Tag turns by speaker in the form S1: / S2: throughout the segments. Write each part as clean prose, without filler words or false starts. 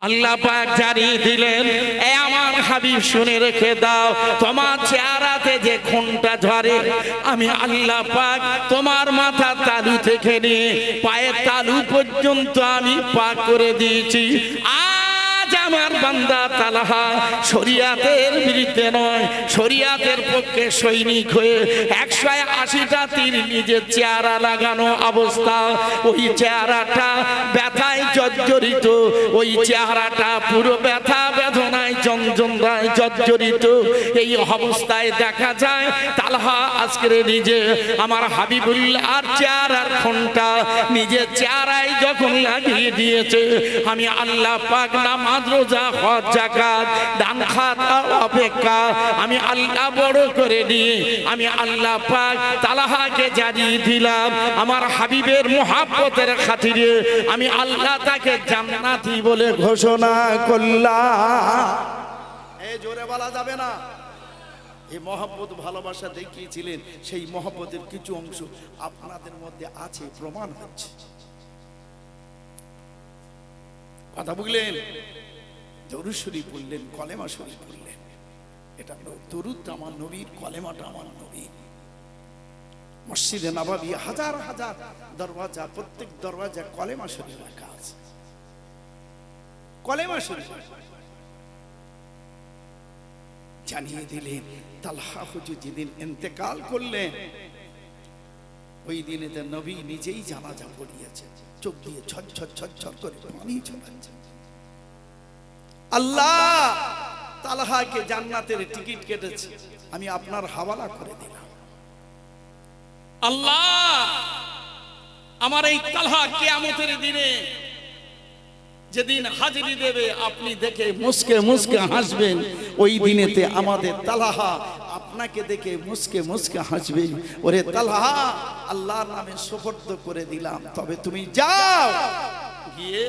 S1: আল্লাহ পাক জানিয়ে দিলেন, এ আমার হাবিব শুনে রেখে দাও, তোমার চেহারাতে যে খুনটা ঝরে আমি আল্লাহ পাক তোমার মাথা তালু থেকে নিয়ে পায়ের তালু পর্যন্ত আমি পাক করে দিয়েছি। আজ আমার বান্দা তালহা শরিয়াতের বিরুদ্ধে নয়, শরিয়াতের পক্ষে সৈনিক হয়ে 180টা তীর নিজের চেহারা লাগানো অবস্থা, ওই চেহারাটা ব্যথায় জর্জরিত, ওই চেহারাটা পুরো ব্যথা বেদনায় জমজমায় জর্জরিত। এই অবস্থায় দেখা যায় তালহা আজকের নিজে আমার হাবিবুল্লাহর চেহারার খুনটা নিজের চেহারায় যখন লাগিয়ে দিয়েছে, আমি আল্লাহ পাক নামাজ রোজা হজ যাকাত দান খাত অপেক্ষা আমি আল্লাহ বড় করে নিয়ে আমি আল্লাহ পাক তালহাকে জানিয়ে দিলাম, আমার হাবিবের মুহাব্বতের খাতিরে আমি আল্লাহ তাকে জান্নাতি বলে ঘোষণা করলাম।
S2: এই জোরে বলা যাবে না। এই মহব্বত ভালোবাসা দেখিয়েছিলেন, সেই মহব্বতের কিছু অংশ আপনাদের মধ্যে আছে, প্রমাণ হচ্ছে। কথা বুঝলেন? দরুদ শরীফ পড়লেন, কলেমা শরীফ পড়লেন। এটা দরুদটা আমার নবীর, কলেমাটা আমার নবীর। মসজিদে নববী হাজার হাজার দরওয়াজা, প্রত্যেক দরওয়াজা কলেমা শরীফ লেখা আছে। কলেমা শরীফ জানিয়ে দিলেন তালহা হুজুর যেদিন ইন্তেকাল করলেন, ওই দিনে তো নবী নিজেই জানাজা পড়িয়েছে, চোখ দিয়ে ঝরঝর ঝরঝর করে পানি ঝরাচ্ছে। আল্লাহ তালহাকে জান্নাতের টিকিট কেটেছে, আমি আপনার হাওয়ালা করে দিলাম।
S1: আল্লাহ আমার এই তালহা কিয়ামতের দিনে যেদিন হাজিরি দেবে আপনি দেখে
S2: মুস্কে মুস্কে হাসবেন, ওই দিনেতে আমাদের তালহা আপনাকে দেখে মুস্কে মুস্কে হাসবে। ওরে তালহা, আল্লাহর নামে সুপর্দ করে দিলাম, তবে তুমি যাও, গিয়ে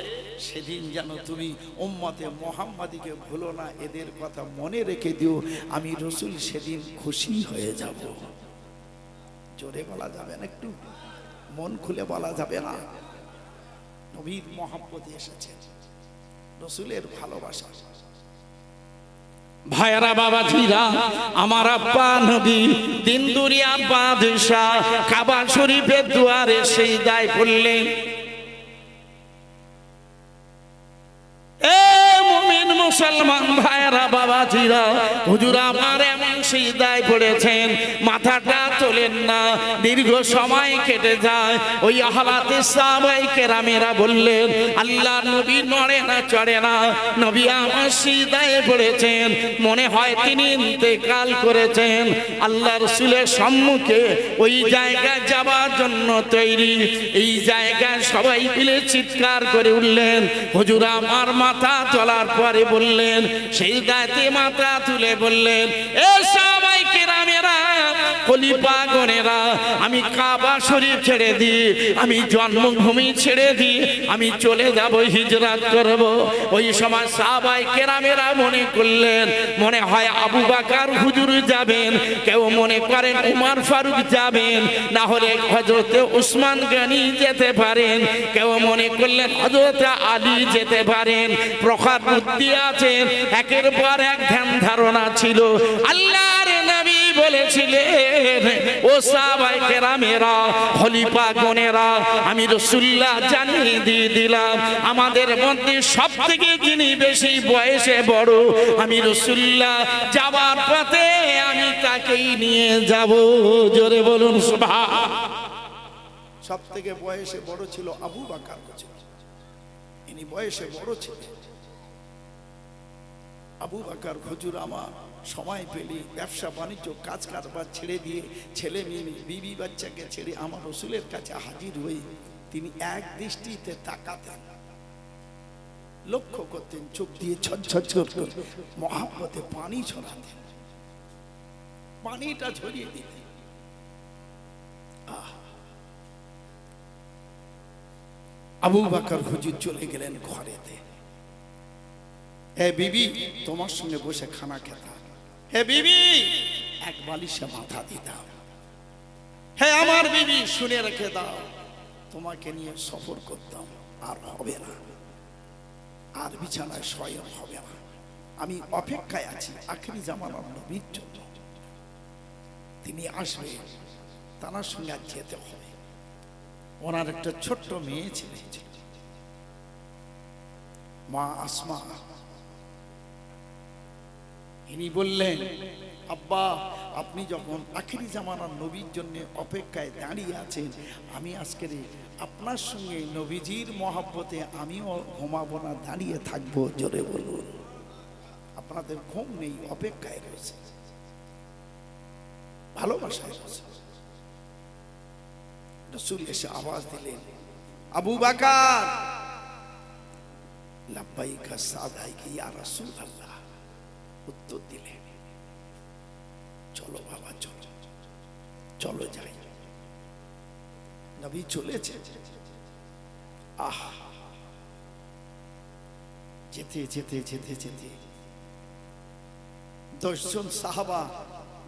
S2: সেদিন যেন তুমি উম্মতে মুহাম্মাদিকে ভুলো না, এদের কথা মনে রেখে দিও, আমি রসুল সেদিন খুশি হয়ে যাব। জোরে বলা যাবে না, একটু মন খুলে বলা যাবে না? নবীর মহব্বতে এসেছে, রসুলের ভালোবাসা।
S1: ভাইরা বাবাজিরা, আমার আব্বা নবী দিন দুনিয়া বাদশাহ কাবা শরীফের দুয়ারে সিজদায় পড়লেন। মুসলমান ভাইরা বাবাজিরা, হুজুর আমার এমন সিজদায় পড়েছেন, মাথাটা তোলেন না, দীর্ঘ সময় কেটে যায়। ওই হালাতে সাহাবায়ে কেরামেরা বললেন, আল্লাহর নবী নড়ে না চড়ে না, নবী আমার সিজদায় পড়েছেন, মনে হয় তিনি ইন্তেকাল করেছেন। আল্লাহ রাসূলের সম্মুখে ওই জায়গায় যাবার জন্য তৈরি। এই জায়গায় সবাই মিলে চিৎকার করে উঠলেন। হুজুর আমার মাথা তোলার পরে বললেন, সেই দায়িত্বে মাথা তুলে বললেন, এ সবাই কেরামেরা, খলিফা গণেরা, আমি কাবা শরীফ ছেড়ে দিই, আমি জন্মভূমি ছেড়ে দিই, আমি চলে যাব, হিজরত করব। ওই সময় সাহাবায়ে কেরামেরা মনে করলেন, মনে হয় আবু বকর হুজুর যাবেন, কেউ মনে করেন উমর ফারুক যাবেন, না হলে হযরত উসমান গনি যেতে পারেন, কেউ মনে করলেন হযরত আলী যেতে পারেন। প্রখর বুদ্ধি আছেন, একের পর এক ধ্যান ধারণা ছিল। আল্লাহর নবী বলেছিলেন, ও সাহাবায়ে কেরামেরা, খলিফা গণেরা, আমি রাসূলুল্লাহ জানিয়ে দিয়ে দিলাম, আমাদের মধ্যে সবথেকে যিনি বেশি বয়সে বড়, আমি রাসূলুল্লাহ যাওয়ার পথে আমি তাকেই নিয়ে যাব। জোরে বলুন সুবহান।
S2: সব থেকে বয়সে বড় ছিল আবু বকর হুজুর, ইনি বয়সে বড় ছিলেন। আবু বকর হুজুর আমার সময় পেলে ব্যবসা বাণিজ্য কাজ কারবার ছেড়ে দিয়ে, ছেলে মেয়ে বিবি বাচ্চাকে ছেড়ে আমার রসুলের কাছে হাজির হয়ে তিনি এক দৃষ্টিতে তাকাতেন, লক্ষ্য করতেন, চোখ দিয়ে ঝরঝর করে মহব্বতে পানি ছড়াতেন, পানিটা ঝরিয়ে দিতেন। আবু বকর হুজুর চলে গেলেন ঘরেতে। হে বিবি, তোমার সঙ্গে বসে খানা খেতাম, হে বিবি এক বালিশে মাথা দিতাম, হে আমার বিবি শুনে রেখে দাও, তোমাকে নিয়ে সফর করতাম, আর হবে না। আর বিছানায় শয়ন হবে না। আমি অপেক্ষায় আছি আখিরি জামানার নবীর জন্য। তিনি আসবে, তার সঙ্গে আর যেতে হবে। ওনার একটা ছোট্ট মেয়ে ছিল, মা আসমা। ইনি বললেন, আব্বা আপনি যখন আখিরি জামানার নবীর জন্য অপেক্ষায় দাঁড়িয়ে আছেন, আমি আজকের আপনার সঙ্গে নবীজির মহব্বতে আমিও ঘুমাবো না, দাঁড়িয়ে থাকবো। জোরে বলুন। আপনাদের ঘুম নেই, অপেক্ষায় রয়েছে, ভালোবাসায় রয়েছে। রাসূল এসে আওয়াজ দিলেন, আবু বকর। লাব্বাইকা সাদাইকা ইয়া রাসূলুল্লাহ। উত্তর দিলেন, চলো বাবা চলো, চলো যাই। নবী চলেছে। যেতে যেতে যেতে যেতে 10 জন সাহাবা,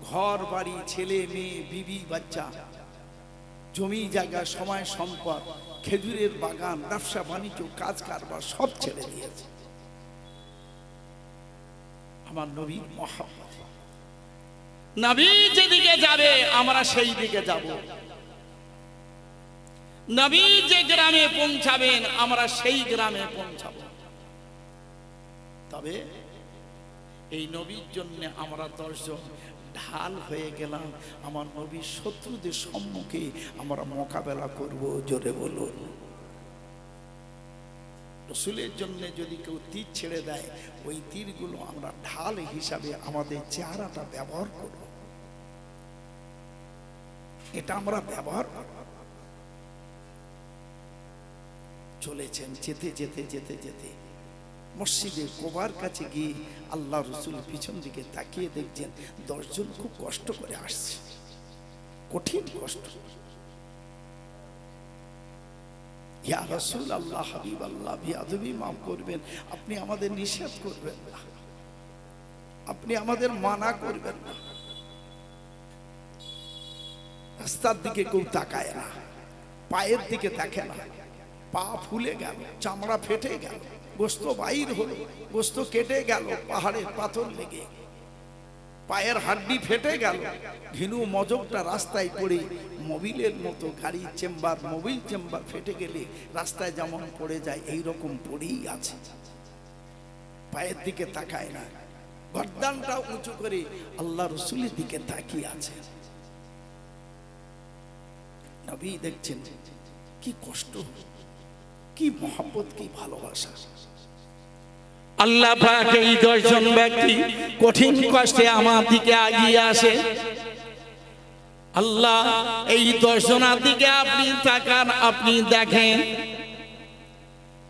S2: ঘর বাড়ি, ছেলে মেয়ে, বিবি বাচ্চা, জমি জায়গা, সময় সম্পদ, খেজুরের বাগান, ব্যবসা বাণিজ্য, কাজ কারবার সব ছেড়ে দিয়েছে আমার নবীর মহব্বত। নবী যেদিকে যাবে আমরা সেই দিকে যাব। নবী যে গ্রামে পৌঁছাবেন আমরা সেই গ্রামে পৌঁছাব। তবে এই নবীর জন্য আমরা 10 জন ঢাল হয়ে গেলাম। আমার নবীর শত্রুদের সম্মুখে আমরা মোকাবেলা করব। জোরে বলুন। রাসূলের জন্য যদি কেউ তীর ছেড়ে দেয়, ওই তীরগুলো আমরা ঢাল হিসাবে আমাদের চেহারাটা ব্যবহার করব। এটা আমরা ব্যবহার করব। চলেছেন, যেতে যেতে যেতে যেতে মসজিদে কোবার কাছে গিয়ে আল্লাহ রাসূল পিছন দিকে তাকিয়ে দেখছেন 10 জন খুব কষ্ট করে আসছে, কঠিন কষ্ট। ইয়া রাসূল আল্লাহ, হাবিব আল্লাহ, বিয়াদবি মাফ করবেন, আপনি আমাদের নিষেধ করবেন না, আপনি আমাদের মানা করবেন না। রাস্তার দিকে কেউ তাকায় না, পায়ের দিকে দেখে না। পা ফুলে গেল, চামড়া ফেটে গেল, গোস্ত বাইর হলো, গোস্ত কেটে গেল, পাহাড়ের পাথর লেগে পায়ের হাড্ডি ফেটে গেল। ঘিনু মজকটা রাস্তায় পড়ে মোবিলের মতো, গাড়ির চেম্বার, মোবিল চেম্বার ফেটে গেলে রাস্তায় যেমন পড়ে যায় এই রকম পড়েই আছে। পায়ের দিকে তাকায় না, গর্দানটা উঁচু করে আল্লাহ রাসূলের দিকে তাকিয়ে আছে। নবী দেখছেন কি কষ্ট, কি মহব্বত, কি ভালোবাসা।
S1: আল্লাহ পাক এই 10 জন ব্যক্তি কঠিন কষ্টে আমার দিকে এগিয়ে আসে। আল্লাহ এই 10 জনের দিকে আপনি তাকান, আপনি দেখেন।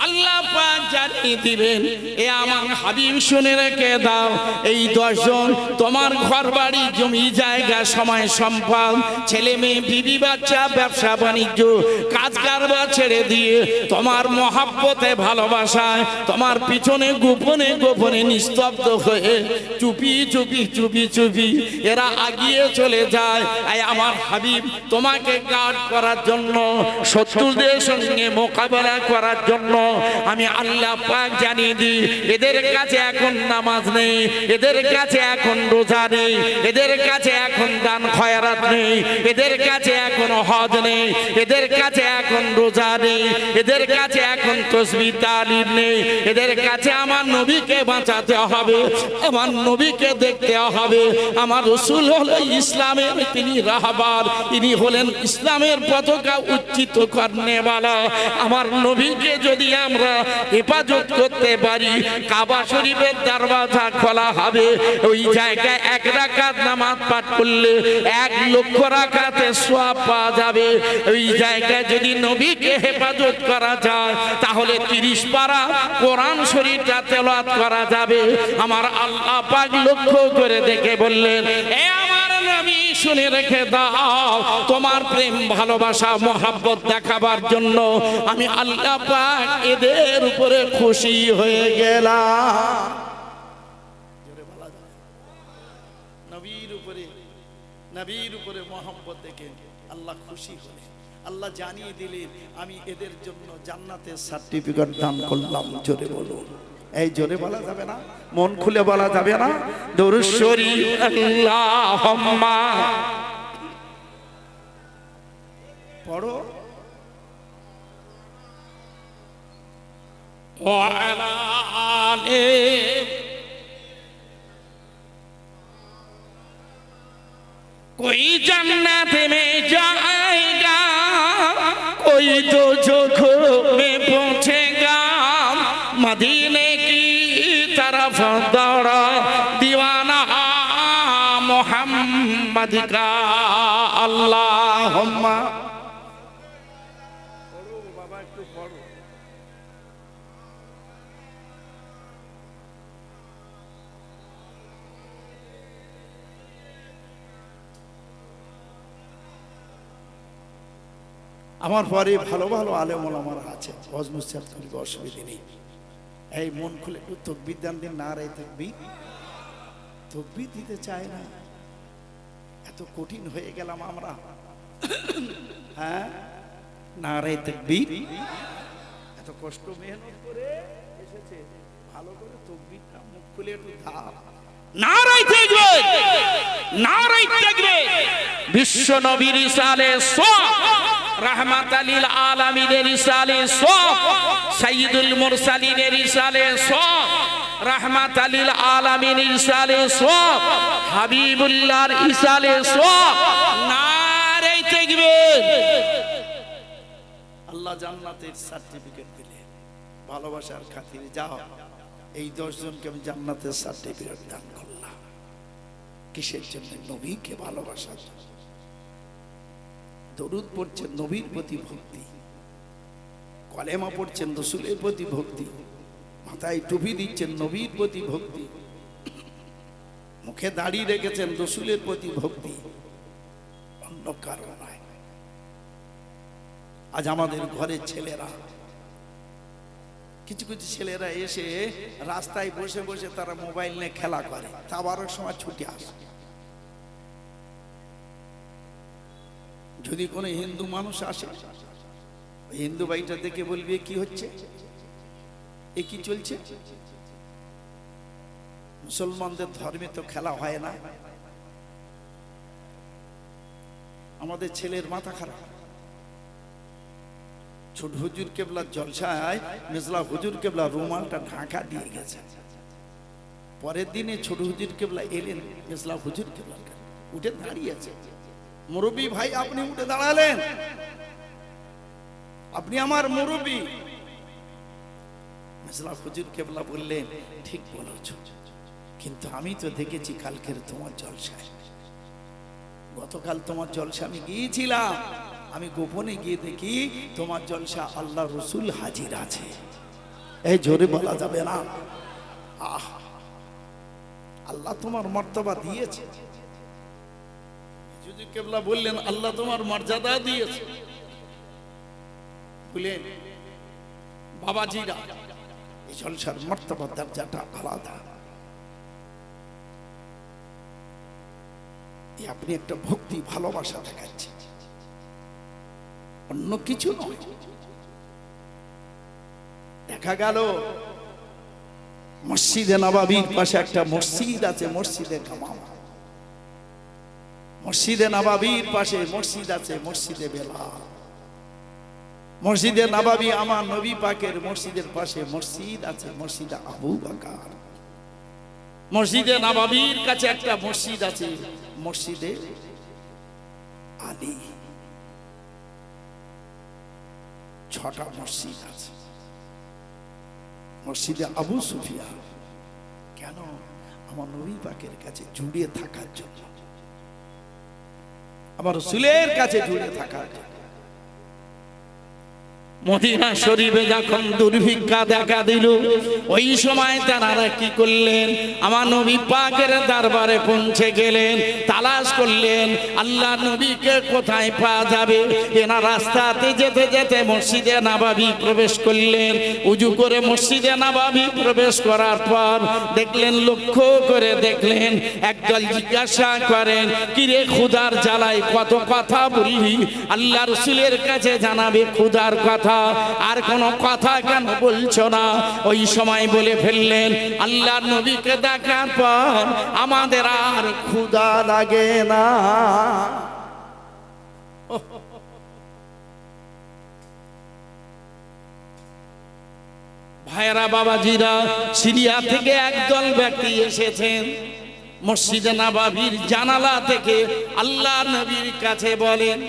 S1: আল্লাহ পাক জানিয়ে দিলেন, এ আমার হাবিব শুনে রেখে দাও, এই 10 জন তোমার ঘর বাড়ি, জমি জায়গা, সময় সম্পদ, ছেলে মেয়ে, বিবি বাচ্চা, ব্যবসা বাণিজ্য, কাজ কারবার ছেড়ে দিয়ে তোমার মহব্বতে, ভালোবাসায়, তোমার পিছনে গোপনে গোপনে নিস্তব্ধ হয়ে চুপি চুপি চুপি চুপি এরা আগিয়ে চলে যায়। আমার হাবিব তোমাকে গার্ড করার জন্য, শত্রুদের সঙ্গে মোকাবেলা করার জন্য। আমি আল্লাহ পাক জানিয়ে দিই, এদের কাছে এখন নামাজ নেই, এদের কাছে এখন রোজা নেই, এদের কাছে এখন দান খয়রাত নেই, এদের কাছে এখন হজ নেই, এদের কাছে এখন রোজা নেই, এদের কাছে এখন তাসবিহ তাহলিল নেই। এদের কাছে আমার নবীকে বাঁচাতে হবে, আমার নবীকে দেখতে হবে। আমার রাসূল হলো ইসলামের তিনি রাহবার, তিনি হলেন ইসলামের পতাকা উচ্চিত করনেওয়ালা। আমার নবীকে যদি আমরা হেফাজত করতে পারি, কাবা শরীফের দরওয়াজা খোলা হবে। ওই জায়গায় 1 রাকাত নামাজ পাঠ করলে 1 লক্ষ রাকাতের সওয়াব পাওয়া যাবে। ওই জায়গায় যদি নবীকে হেফাজত করা যায়, তাহলে 30 পারা কোরআন শরীফটা তেলাওয়াত করা যাবে। আমার আল্লাহ পাক লক্ষ্য করে দেখে বললেন, এ আমার নবী শুনে রেখে দাও, তোমার প্রেম, ভালোবাসা, মহব্বত দেখাবার জন্য আমি আল্লাহ পাক এদের উপরে খুশি হয়ে গেলাম।
S2: নবীর উপরে মহব্বত দেখে আল্লাহ খুশি হলেন। আল্লাহ জানিয়ে দিলেন, আমি এদের জন্য জান্নাতের সার্টিফিকেট দান করলাম। জোরে বলুন। এই জোরে বলা যাবে না, মন খুলে বলা যাবে না?
S1: দুরূদ শরীফ আল্লাহুম্মা
S2: পড়ো।
S1: ওয়া আলা আলি कोई जन्नत में जाएगा, कोई दोज़ख में पहुंचेगा, मदीने की तरफ दौड़ा दीवाना मोहम्मद का। अल्लाहुम्मा
S2: আমার পরে ভালো ভালো আলেম ওলামারা আছে, ওয়াজ নসিহত করবে, অসুবিধা নেই। এই মন খুলে একটু তাকবীর দেন দিন, নারে তাকবীর। তাকবীর দিতে চায় না, এত কঠিন হয়ে গেলাম আমরা। হ্যাঁ, নারে তাকবীর। এত কষ্ট মেহনত করে এসেছে, ভালো করে তাকবীরটা মুখ খুলে একটু ধাপ।
S1: নারায়ে তাকবীর, নারায়ে তাকবীর। বিশ্ব নবীর ইরসালে সওয়াব, রাহমাতাল লিল আলামিনের ইরসালে সওয়াব, সাইয়্যিদুল মুরসালিনের ইরসালে সওয়াব, রাহমাতাল লিল আলামিনের ইরসালে সওয়াব, হাবিবুল্লাহর ইরসালে সওয়াব। নারায়ে তাকবীর।
S2: আল্লাহ জান্নাতের সার্টিফিকেট দিলেন, ভালোবাসার খাতিরে যাও এই 10 জনকে আমি জান্নাতের সার্টিফিকেট দান করলাম। কিসের জন্য? নবীকে ভালোবাসার জন্য। দরুদ পড়ছেন, নবীর প্রতি ভক্তি। কলেমা পড়ছেন, রাসূলের প্রতি ভক্তি। মাথায় টুপি দিচ্ছেন, নবীর প্রতি ভক্তি। মুখে দাড়ি রেখেছেন, রাসূলের প্রতি ভক্তি, অন্য কারণ নয়। আজ আমাদের ঘরের ছেলেরা, কিছু কিছু ছেলেরা এসে রাস্তায় বসে বসে তারা মোবাইল নিয়ে খেলা করে, তাবারক সময় ছুটি আসে। যদি কোনো হিন্দু মানুষ আসে, হিন্দু ভাইটা দেখে বলবে কি হচ্ছে, এ কি চলছে? মুসলমানদের ধর্মে তো খেলা হয় না। আমাদের ছেলের মাথা খারাপ। ছোট হুজুর কেবলার জলসায় মেজলা হুজুর কেবলা রুমালটা ঢাকা দিয়ে গেছে। পরের দিনে ছোট হুজুর কেবলা এলেন, মেজলা হুজুর কেবলা উঠে দাঁড়িয়েছে। মুরব্বী ভাই, আপনি উঠে দাঁড়ালেন, আপনি আমার মুরব্বী। মেজলা হুজুর কেবলা বললেন, ঠিক বলেছ, কিন্তু আমি তো দেখেছি কালকের তোমার জলসায়, গতকাল তোমার জলসা আমি গিয়েছিলাম, আমি গোপনে গিয়ে দেখি তোমার জলসা আল্লাহ রসুল হাজির আছে। এই জোরে বলা যাবে না? আহ, আল্লাহ তোমার মর্তবা দিয়েছে। হুজুর কেবলা বললেন, আল্লাহ তোমার মর্যাদা দিয়েছে। বললেন, বাবাজিরা, এই জলসার মর্তবা দরজাটা আলাদা। আপনি একটা ভক্তি ভালোবাসা দেখাচ্ছেন, অন্য কিছু নয়। দেখা গেল মসজিদে নববীর পাশে একটা মসজিদ আছে, মসজিদে কামামা। মসজিদে নববীর পাশে মসজিদ আছে, মসজিদে বেলাল। মসজিদে নববী আমার নবী পাকের মসজিদের পাশে মসজিদ আছে, মসজিদে আবু বকর। মসজিদে নববীর কাছে একটা মসজিদ আছে, মসজিদে আলী। 6টা মসজিদ আছে। মসজিদে আবু সুফিয়ান কেন? আমার নবী পাকের কাছে জুড়ে থাকার জন্য, আমার রাসূলের কাছে জুড়ে থাকার জন্য।
S1: মদিনা শরীফে যখন দুর্ভিক্ষা দেখা দিল, ওই সময় তারা কি করলেন? আমার নবী পাকের দরবারে পৌঁছে গেলেন, তালাশ করলেন আল্লাহ নবীকে কোথায় পাওয়া যাবে। এনা রাস্তাতে যেতে যেতে মসজিদে নববী প্রবেশ করলেন। উজু করে মসজিদে নববী প্রবেশ করার পর দেখলেন, লক্ষ্য করে দেখলেন, একদল জিজ্ঞাসা করেন, কিরে ক্ষুধার জ্বালায় কত কথা বললি, আল্লাহ রাসূলের কাছে জানাবে ক্ষুধার কথা। কথা, আর কোনো কথা কেন বলছো না? ওই সময় বলে ফেললেন, আল্লাহ নবীকে দেখার পর আমাদের আর ক্ষুধা লাগে না। ভাইরা বাবাজিরা, সিরিয়া থেকে একদল ব্যক্তি এসেছেন মসজিদে নববীর জানালা থেকে আল্লাহ নবীর কাছে বলেন,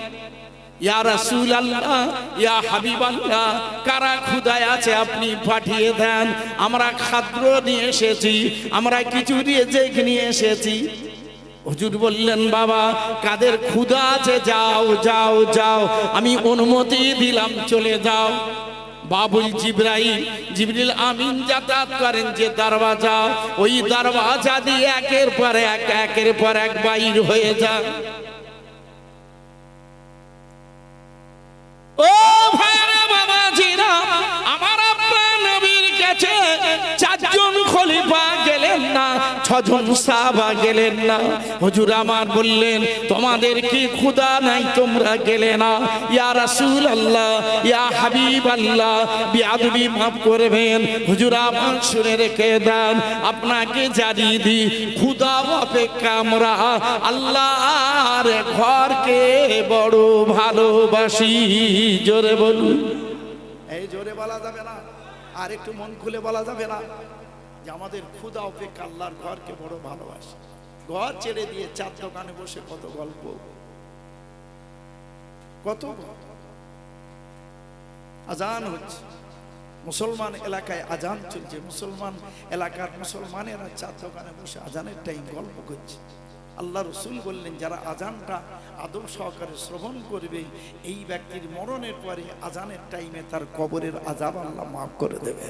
S1: ইয়া রাসূলুল্লাহ, ইয়া হাবিবাল্লাহ, কারা ক্ষুধায় আছে আপনি পাঠিয়ে দেন, আমরা খাদ্য নিয়ে এসেছি, আমরা কিছু নিয়ে এসেছি। হুজুর বললেন, বাবা কাদের ক্ষুধা আছে যাও যাও যাও, আমি অনুমতি দিলাম, চলে যাও। বাবুল জিবরিল আমিন যাতায়াত করেন যে দরওয়াজা, ওই দরওয়াজা দিয়ে একের পর এক বাইর হয়ে যান। ও ভাইরা বাবাজিরা, আমার আব্বা নবীর কাছে চারজন খলিফা গেলেন না, ছজন সাহাবা গেলেন না। হুজুর আমার বললেন, তোমাদের কি ক্ষুধা নাই, তোমরা গেলে না? ইয়া রাসূলুল্লাহ, ইয়া হাবিবাল্লাহ, বিআদবি মাফ করবেন, হুজুর আমার শুনে রেখে দেন, আপনাকে জানিয়ে দিই, ক্ষুধা অপেক্ষা আমরা আল্লাহর ঘরকে বড় ভালোবাসি। জোরে বলুন।
S2: এই জোরে বলা যাবে না, আর একটু মন খুলে বলা যাবে না যে আমাদের ক্ষুধা অপেক্ষা আল্লাহর ঘরকে বড় ভালোবাসি? ঘর ছেড়ে দিয়ে চার দোকানে বসে কত গল্প, কত আজান হচ্ছে, মুসলমান এলাকায় আজান চলছে, মুসলমান এলাকার মুসলমানেরা চার দোকানে বসে আজানের টাইম গল্প করছে। আল্লাহ রসুল বললেন, যারা আজানটা আদব সহকারে শ্রবণ করবে, এই ব্যক্তির মরণের পরে আজানের টাইমে তার কবরের আযাব আল্লাহ মাফ করে দেবে।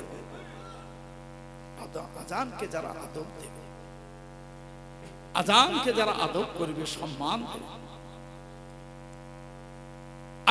S2: আজানকে যারা আদব দেবে, আজানকে যারা আদব করবে, সম্মান দেবে।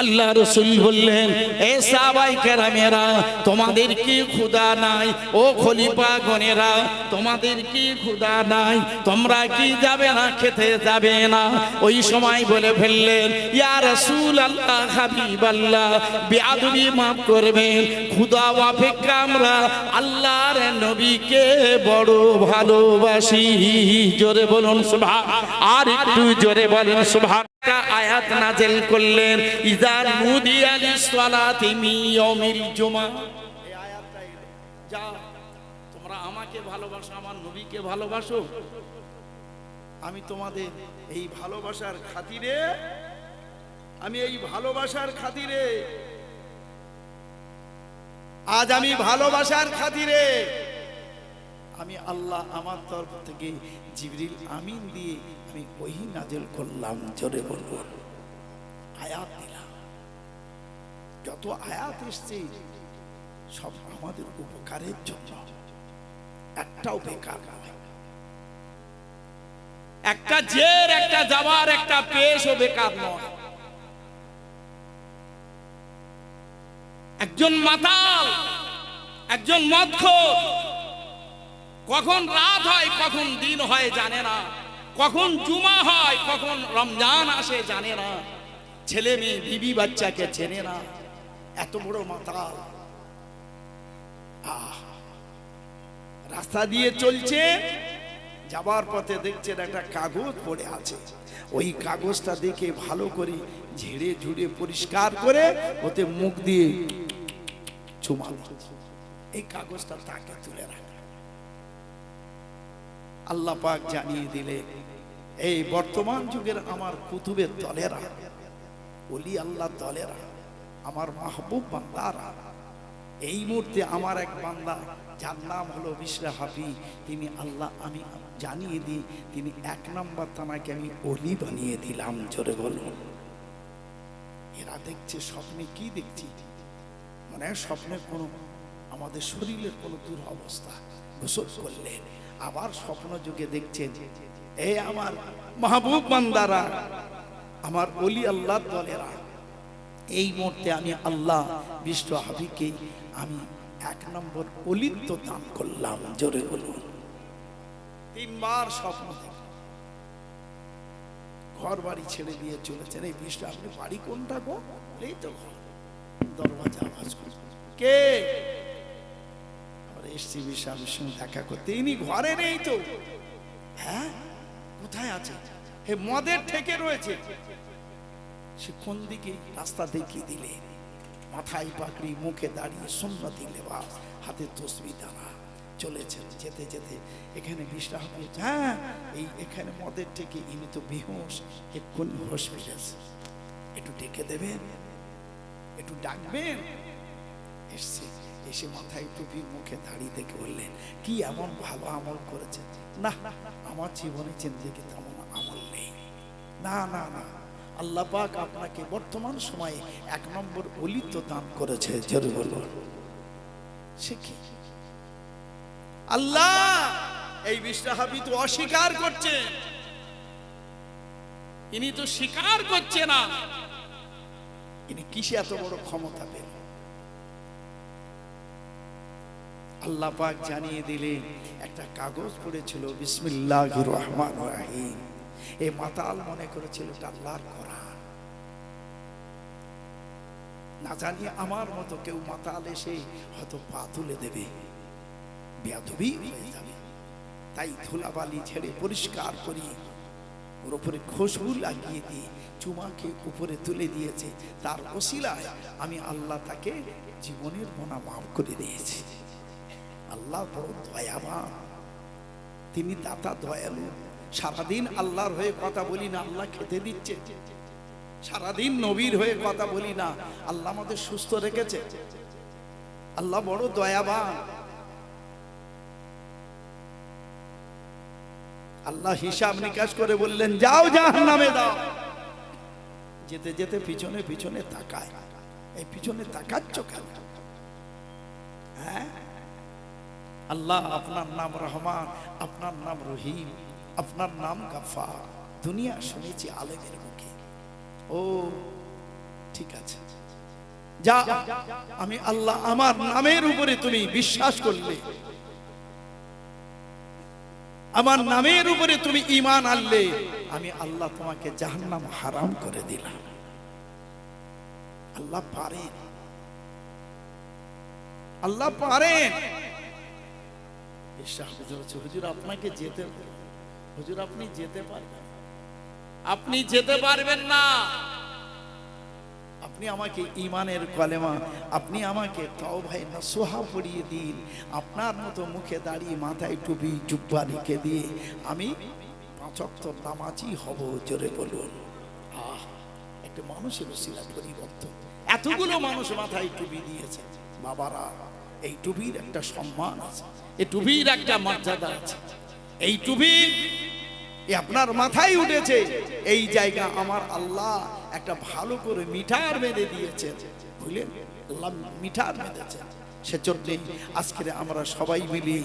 S1: আল্লাহ রসুল বললেন, এ সাহাবায়ে কেরামেরা, তোমাদের কি ক্ষুধা নাই? ও খলিফা গণেরা, তোমাদের কি ক্ষুধা নাই? তোমরা কি যাবে না, খেতে যাবে না? ওই সময় বলে ফেললেন, ইয়া রাসূলুল্লাহ, হাবিবাল্লাহ, বেয়াদবি মাফ করবেন, ক্ষুধা অপেক্ষা আমরা আল্লাহর নবীকে বড় ভালোবাসি। জোরে বলুন সুবহান, আর একটু জোরে বলেন সুবহান। আয়াত নাযিল করলেন, ইযা নুদিয়া লিস-সালাতি মিন ইয়াউমিল জুমআহ।
S2: এই আয়াতটা যা, তোমরা আমাকে ভালোবাসো, আমার নবীকে ভালোবাসো, আমি তোমাদের এই ভালোবাসার খাতিরে, আমি এই ভালোবাসার খাতিরে, আজ আমি ভালোবাসার খাতিরে আমি আল্লাহ আমার তরফ থেকে জিবরিল আমিন দিয়ে আমি ওহী নাযিল করলাম। জোরে বলুন, আয়াত দিলাম। যত আয়াত এসছে সব আমাদের উপকারের জন্য, একটাও বেকার নয়।
S1: একটা জের, একটা যাবার, একটা পেশও বেকার নয়। একজন মাতাল, একজন মদখোর, কখন রাত হয় কখন দিন হয় জানে না, কখন জুমা হয় কখন রমজান আসে জানে না, ছেলে মেয়ে বিবি বাচ্চাকে চেনে না,
S2: এত বড় মাতাল। রাস্তা দিয়ে চলছে, যাবার পথে দেখছেন একটা কাগজ পড়ে আছে, ওই কাগজটা দেখে ভালো করে ঝেড়ে ঝুড়ে পরিষ্কার করে ওতে মুখ দিয়ে চুমা দিচ্ছে। এই কাগজটা তাকে তুলে রাখা। আল্লাহ পাক জানিয়ে দিলে, এই বর্তমান যুগের আমার কুতুবের দলেরা, ওলি আল্লাহ দলেরা, আমার মাহবুব বান্দারা, এই মুহূর্তে আমার এক বান্দা যার নাম হলো বিশরা হাফি, তিনি আল্লাহ, আমি জানিয়ে দিই, তিনি 1 নম্বর থানাকে আমি ওলি বানিয়ে দিলাম। জোরে বলুন। এরা দেখছে স্বপ্নে, কি দেখছি, মানে স্বপ্নের কোনো আমাদের শরীরের কোনো দুরবস্থা, গোসল করলেন, আবার স্বপ্ন যুগে দেখছেন, এই আমার মাহবুব বান্দারা, আমার ওলি আল্লাহ দলেরা, এই মুহূর্তে আমি আল্লাহ বিষ্ট হাবিকে আমি 1 নম্বর ওলিত্ব দান করলাম। জোরে বলুন। 3 বার স্বপ্ন দেখে ঘর বাড়ি ছেড়ে দিয়ে চলেছেন। এই বিষ্ট, আপনি বাড়ি কোনটা গো? এই তো ঘর। দরওয়াজা আওয়াজ করছে, কে? আমরা এসছি বিশালের সঙ্গে দেখা করতে, ইনি ঘরে নেই তো। হ্যাঁ, কোথায় আছে? হে, মদের থেকে রয়েছে। সে কোন দিকে? রাস্তা দেখিয়ে দিলে, মাথায় পাগড়ি, মুখে দাঁড়িয়ে সুন্নতি লেবাস, হাতে তসবিহ দানা, চলেছেন। যেতে যেতে এখানে বিশ্রাম পেয়েছে। হ্যাঁ, এই এখানে মদের থেকে, ইনি তো বেহুশ, এক্ষুনি হসপিটাল, একটু ডেকে দেবেন, একটু ডাকবেন। এসছে, এসে মাথায় টুপি, মুখে দাড়ি দেখে বললেন, কি এমন ভালো আমল করেছে? না, আমার জীবনে জিন্দেগি তেমন আমল নেই। না না না, আল্লাহ পাক আপনাকে বর্তমান সময়ে 1 নম্বর ওলিত্ব দান করেছে। জোরে বলুন, সে কি? আল্লাহ। এই বিশ্বহাবি তো অস্বীকার করছে,
S1: ইনি তো স্বীকার করছে না।
S2: ইনি কিসে এত বড় ক্ষমতা পেল? আল্লাহ পাক জানিয়ে দিলেন, একটা কাগজ পড়েছিল বিসমিল্লাহির রহমানির রহিম। এই মাতাল মনে করেছিল এটা আল্লাহর কোরআন। না জানি আমার মতো কেউ মাতাল এসে হয়তো পা তুলে দেবে, বেয়াদবি হয়ে যাবে। তাই ধুলাবালি ছেড়ে পরিষ্কার করি, ওর উপরে খুশবু লাগিয়ে দিয়ে চুমাকে উপরে তুলে দিয়েছে। তার ওসিলায় আমি আল্লাহ তাকে জীবনের গুনাহ মাফ করে দিয়েছি। আল্লাহ বড় দয়াবান, তিনি দাতা, দয়ালু। সারাদিন আল্লাহর হয়ে কথা বলি না, আল্লাহ খেতে দিচ্ছে। সারাদিন নবীর হয়ে কথা বলি না, আল্লাহ আমাদের সুস্থ রেখেছে। আল্লাহ বড় দয়াবান। আল্লাহ হিসাব নিকাশ করে বললেন, যাও জাহান্নামে দাও। যেতে যেতে পিছনে পিছনে তাকায়, এই পিছনে তাকাচ্ছ কেন? হ্যাঁ, আল্লাহ আপনার নাম রহমান, আপনার নাম রহিম, আপনার নাম গাফফার। দুনিয়া শুনেছি আলেমের মুখে। ও ঠিক আছে, যা, আমি আল্লাহ, আমার নামের উপরে তুমি বিশ্বাস করলে, আমার নামের উপরে তুমি ঈমান আনলে, আমি আল্লাহ তোমাকে জাহান্নাম হারাম করে দিলাম। আল্লাহ পারেন, আল্লাহ পারেন। হুজুর আপনাকে যেতে, হুজুর আপনি যেতে পারবেন?
S1: আপনি যেতে পারবেন না।
S2: আপনি আমাকে ঈমানের কলেমা, আপনি আমাকে তওবায়ে নসুহা পড়িয়ে দিন। আপনার মতো মুখে দাঁড়িয়ে, মাথায় টুপি, জুব্বা রেখে দিয়ে আমি 5 ওয়াক্ত নামাজি হব। জোরে বলুন, আহ, একটা মানুষের উসিলা পরিবর্তন। এতগুলো মানুষ মাথায় টুপি দিয়েছে। বাবারা, এই টুপির একটা সম্মান আছে,
S1: এই টুপির একটা মর্যাদা আছে।
S2: এই টুপি আপনার মাথায় উঠেছে, এই জায়গা আমার আল্লাহ একটা ভালো করে মিঠার বেঁধে দিয়েছেন। বুঝলেন, আল্লাহ মিঠার বেঁধেছেন। সেজন্য আজকে আমরা সবাই মিলে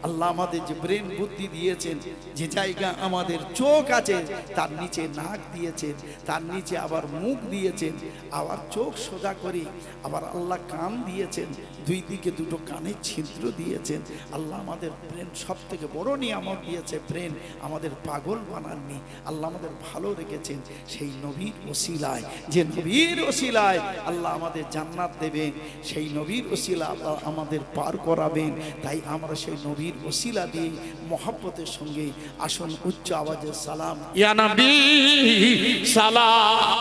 S2: আল্লাহ আমাদের যে ব্রেন বুদ্ধি দিয়েছেন, যে জায়গা আমাদের চোখ আছে তার নিচে নাক দিয়েছেন, তার নিচে আবার মুখ দিয়েছেন, আবার চোখ সোজা করে আবার আল্লাহ কান দিয়েছেন, 2 দিকে 2টো কানের ছিদ্র দিয়েছেন। আল্লাহ আমাদের ব্রেন সব থেকে বড় নিয়ামত দিয়েছে। ব্রেন আমাদের পাগল বানাননি, আল্লাহ আমাদের ভালো রেখেছেন। সেই নবীর ওসিলায়, যে নবীর ওসিলায় আল্লাহ আমাদের জান্নাত দেবেন, সেই নবীর ওসিলা আল্লাহ আমাদের পার করাবেন। তাই আমরা সেই নবীর ওসিলা দিয়ে মহব্বতের সঙ্গে আসুন উচ্চ আওয়াজে সালাম
S1: ইয়া নবী সালাম।